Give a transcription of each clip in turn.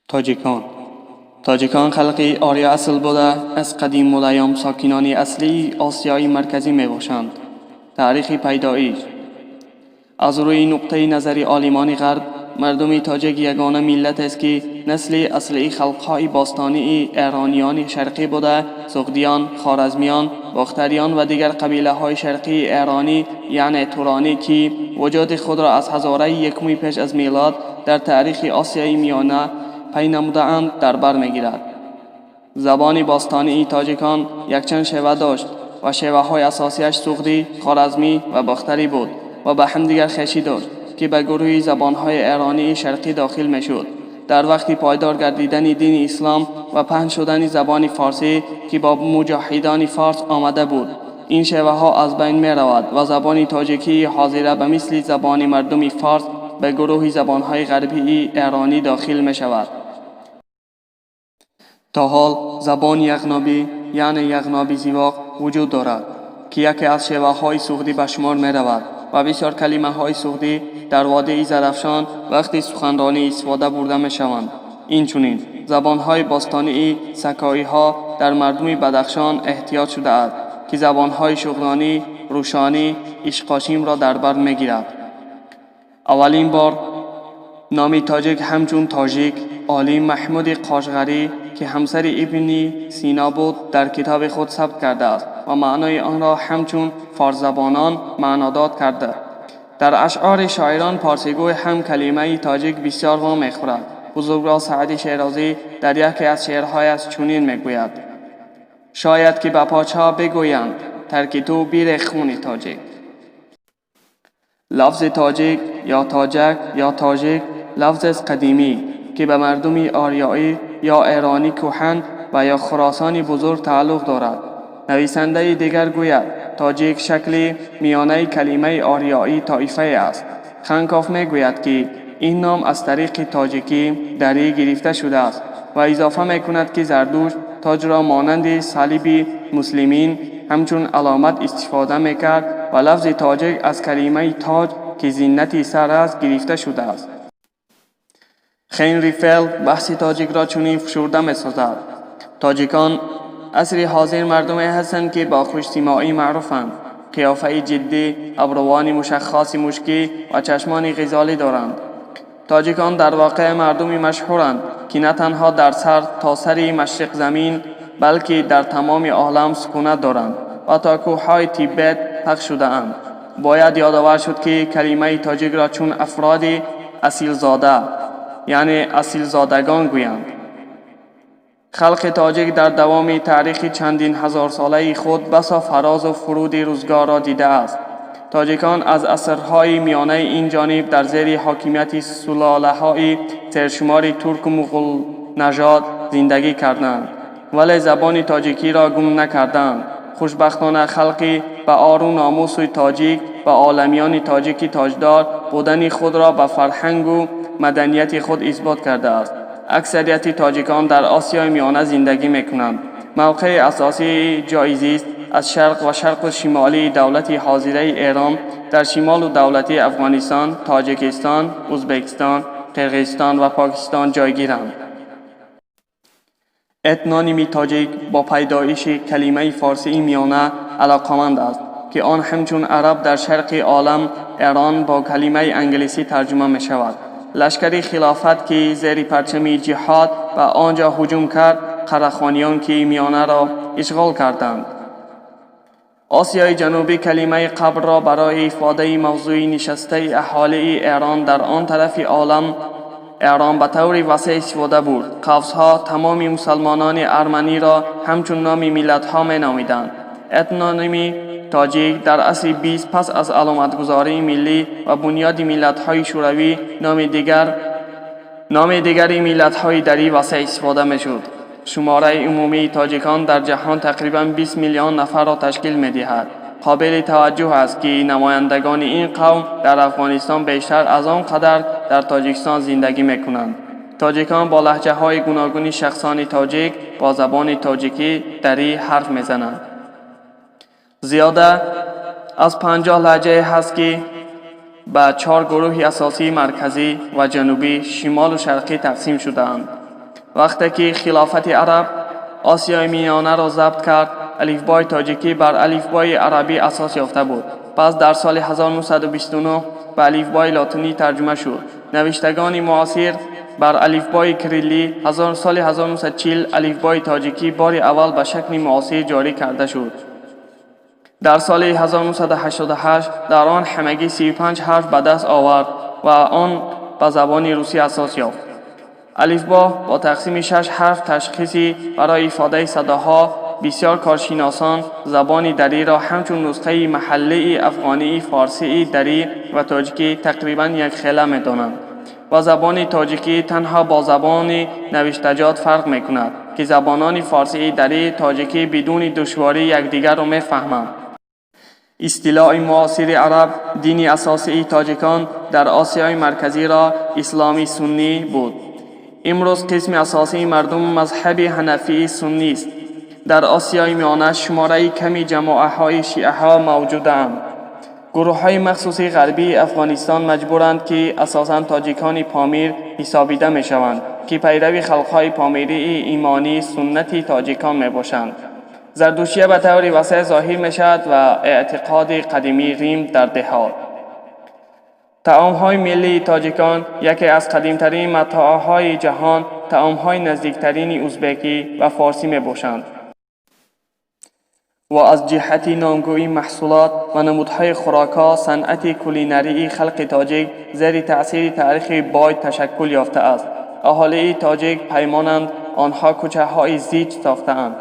تاجیکان خلقی آریا اصل بوده از قدیم مدایام ساکنان اصلی آسیای مرکزی می باشند. تاریخ پیدایش از روی نقطه نظری عالمان غرب مردم تاجیک یگانه ملت است که نسل اصلی خلقهای باستانی ایرانیان شرقی بوده. سغدیان، خوارزمیان، باختریان و دیگر قبیله های شرقی ایرانی یعنی تورانی که وجود خود را از هزاره یکم پیش از میلاد در تاریخ آسیای میانه پی نموده‌اند در بر می‌گیرد. زبان باستانی تاجیکان یکچند شیوه داشت و شیوه های اساسیش سغدی، خوارزمی و باختری بود و به همدیگر خویشی داشت که به گروه زبانهای ایرانی شرقی داخل میشد. در وقت پایدار گردیدن دین اسلام و پهن شدن زبان فارسی که با مجاهدان فارس آمده بود، این شیوه ها از بین می رود و زبان تاجیکی حاضره به مثل زبان مردم فارس به گروه زبانهای غربی ایرانی داخل می شود. تا حال زبان یغنابی یعنی یغنابی زیواق وجود دارد که یکی از شیوه های سغدی به شمار می رود و بسیار کلمه های سغدی در وادی زرافشان وقتی سخنرانی استفاده برده می شوند. اینچنین زبان های باستانی سکایی ها در مردم بدخشان احتیاط شده است که زبان های شغنانی، روشانی، اشقاشیم را در بر می گیرد. اولین بار نام تاجیک همچون تاجیک عالی محمود قاشغری که همسر ابن سینا بود در کتاب خود ثبت کرده است و معنای آن را همچون فارس زبانان معناداد کرده. در اشعار شاعران پارسیگوی هم کلمه تاجیک بسیار وام می‌خورد. بزرگوار سعدی شیرازی در یکی از شعرهایش چنین میگوید: شاید که به پادشاه بگویند ترک تو بیر خون تاجیک. لفظ تاجیک یا تاجک یا تاجیک لفظ از قدیمی که به مردم آریایی یا ایرانی کهن و یا خراسانی بزرگ تعلق دارد. نویسنده دیگر گوید تاجیک شکلی میانه کلمه آریایی طایفه است. خنکاف میگوید که این نام از طریق تاجیکی دری گرفته شده است و اضافه میکند که زردوشت تاج را مانند صلیب مسلمین همچون علامت استفاده میکرد و لفظ تاجیک از کلمه تاج که زینت سر است گرفته شده است. هنری فیل بحث تاجیک را چنین فشرده می‌سازد: تاجیکان عصر حاضر مردمی هستند که با خوش سیمایی معروفند، قیافه جدی، ابروان مشخص مشکی و چشمان غزالی دارند. تاجیکان در واقع مردمی مشهورند که نه تنها در سر تا سر مشرق زمین بلکه در تمام عالم سکونت دارند و تا کوههای تیبت پخش شده اند. باید یادآور شد که کلمه تاجیک را چون افراد اصیل زاده یعنی اصیل زادگان گویند. خلق تاجیک در دوام تاریخ چندین هزار ساله خود بسا فراز و فرود روزگار را دیده است. تاجیکان از عصرهای میانه این جانب در زیر حاکمیت سلاله‌های سرشمار ترک و مغول نژاد زندگی کردند ولی زبان تاجیکی را گم نکردند. خوشبختانه خلقی به آر و ناموس تاجیک و عالمیان تاجیک تاجدار بودن خود را به فرهنگ و مدنیت خود اثبات کرده است. اکثریت تاجیکان در آسیای میانه زندگی میکنند. موقع اساسی جایزی است از شرق و شرق شمالی دولت حاضره ایران در شمال و دولت افغانستان، تاجیکستان، ازبکستان، قرقیزستان و پاکستان جایگیرند. اتنونیمی تاجیک با پیدایش کلمه فارسی میانه علاقمند است که آن همچون عرب در شرق عالم ایران با کلمه انگلیسی ترجمه می شود. لشکری خلافت که زیر پرچم جهاد و آنجا هجوم کرد، قره‌خانیان که میانه را اشغال کردند. آسیای جنوبی کلمه قبر را برای افاده موضوع نشسته اهالی ایران در آن طرف عالم ایران به طور وسیع استفاده بود. قوس‌ها تمام مسلمانان ارمنی را همچون نام ملت‌ها می نامیدند. اتنونیمی تاجیک در عصر 20 پس از علامتگذاری ملی و بنیاد ملت‌های شوروی نام دیگری ملت‌های دری وسیع استفاده می‌شد. شماره عمومی تاجیکان در جهان تقریباً 20 میلیون نفر را تشکیل می‌دهد. قابل توجه است که نمایندگان این قوم در افغانستان بیشتر از آن قدر در تاجیکستان زندگی می‌کنند. تاجیکان با لهجه‌های گوناگون شخصان تاجیک با زبان تاجیکی دری حرف می‌زنند. زیاده از 50 لهجه هست که به 4 گروه اساسی مرکزی و جنوبی، شمال و شرقی تقسیم شده‌اند. وقتی که خلافت عرب آسیای میانه را ضبط کرد، الفبای تاجیکی بر الفبای عربی اساس یافته بود. پس در سال 1929 به الفبای لاتینی ترجمه شد. نوشتگان معاصر بر الفبای کریلی سال 1940 الفبای تاجیکی بار اول به شکل معاصر جاری کرده شد. در سال 1988 در آن همگی 35 حرف به دست آورد و آن به زبان روسی اساس یافت. الفبا با تقسیم 6 حرف تشخیصی برای ifade صداها بسیار کارشناسان زبان دری را همچون نسخه محلی افغانی، فارسی، دری و تاجیکی تقریباً یک خیله می دانند و زبان تاجیکی تنها با زبان نوشتجات فرق می کند که زبانان فارسی، دری، تاجیکی بدون دشواری یکدیگر را می فهمند. اصطلاح معاصر عرب دین اساسی تاجیکان در آسیای مرکزی را اسلامی سنی بود. امروز قسم اساسی مردم مذهب حنفی سنی است. در آسیای میانه شماره کمی جماعت‌های شیعه ها موجودند. گروه‌های مخصوصی غربی افغانستان مجبورند که اساساً تاجیکان پامیر حسابیده می‌شوند که پیرو خلق‌های پامیری ایمانی سنتی تاجیکان می‌باشند. زردوشیه به طور وسیع ظاهر می‌شود و اعتقاد قدیمی ریم در دهات. طعام‌های ملی تاجیکان یکی از قدیم‌ترین مطاعهای جهان طعام‌های نزدیکترین ازبکی و فارسی می‌باشند و از جهت نامگویی محصولات و نمودهای خوراک‌ها صنعت کولینری خلق تاجیک زیر تأثیر تاریخ باید تشکل یافته است. اهالی تاجیک پیمانند آنها کوچه‌های زیج ساخته‌اند.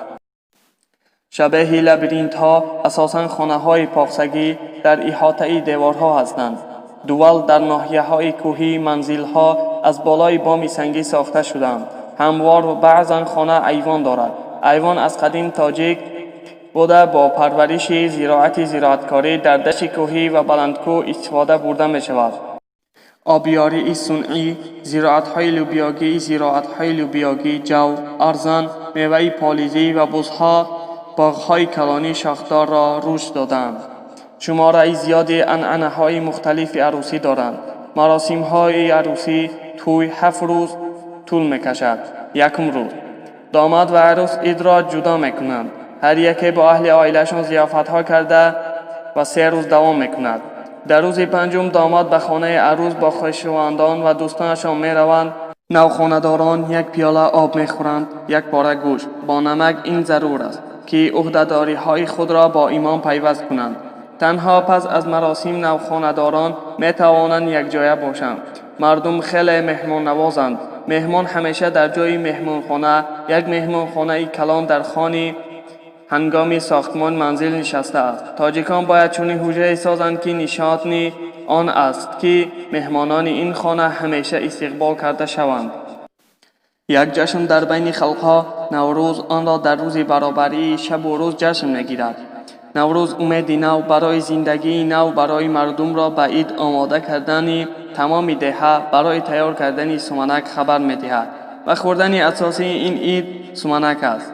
شبیه لابیرینت‌ها اساساً خانه‌های پاکسگی در احاطه دیوارها هستند. دول در ناحیه‌های کوهی منزل‌ها از بالای بام سنگی ساخته شدند. هموار و بعضاً خانه ایوان دارد. ایوان از قدیم تاجیک بوده با پرورش زراعتکاری در دشت کوهی و بلندکوه استفاده برده می شود. آبیاری صنعی، زراعت‌های لوبیایی، جو، ارزان، میوه پالیزی و بزها باغ‌های کلانی شاخدار را رشد دادند. شماره زیادی عنعنه‌های مختلف عروسی دارند. مراسم‌های عروسی توی 7 روز طول می‌کشد. یکم روز داماد و عروس عید را جدا می‌کنند. هر یکی با اهل عائله‌شان ضیافت‌ها کرده و 3 روز دوام می‌کند. در روز پنجم داماد به خانه عروس با خویشاوندان و دوستانشان می‌روند. نوخانه‌داران یک پیاله آب می‌خورند، یک پاره گوشت با نمک. این ضرور است که عهده‌داری‌های خود را با امام پیوست کنند. تنها پس از مراسم نوخانه‌داران می‌توانند یک جایه باشند. مردم خیلی مهمان نوازند. مهمان همیشه در جای مهمانخانه، یک مهمانخانه کلان در خانه هنگام ساختمان منزل نشسته است. تاجیکان باید چنین حجره سازند که نشان آن است که مهمانان این خانه همیشه استقبال کرده شوند. یک جشن در بین خلقها نوروز آن را در روز برابری شب و روز جشن می‌گیرد. نوروز امید نو برای زندگی نو برای مردم را به عید آماده کردن تمام دهه برای تیار کردن سمنک خبر می‌دهد و خوردن اساسی این عید سمنک است.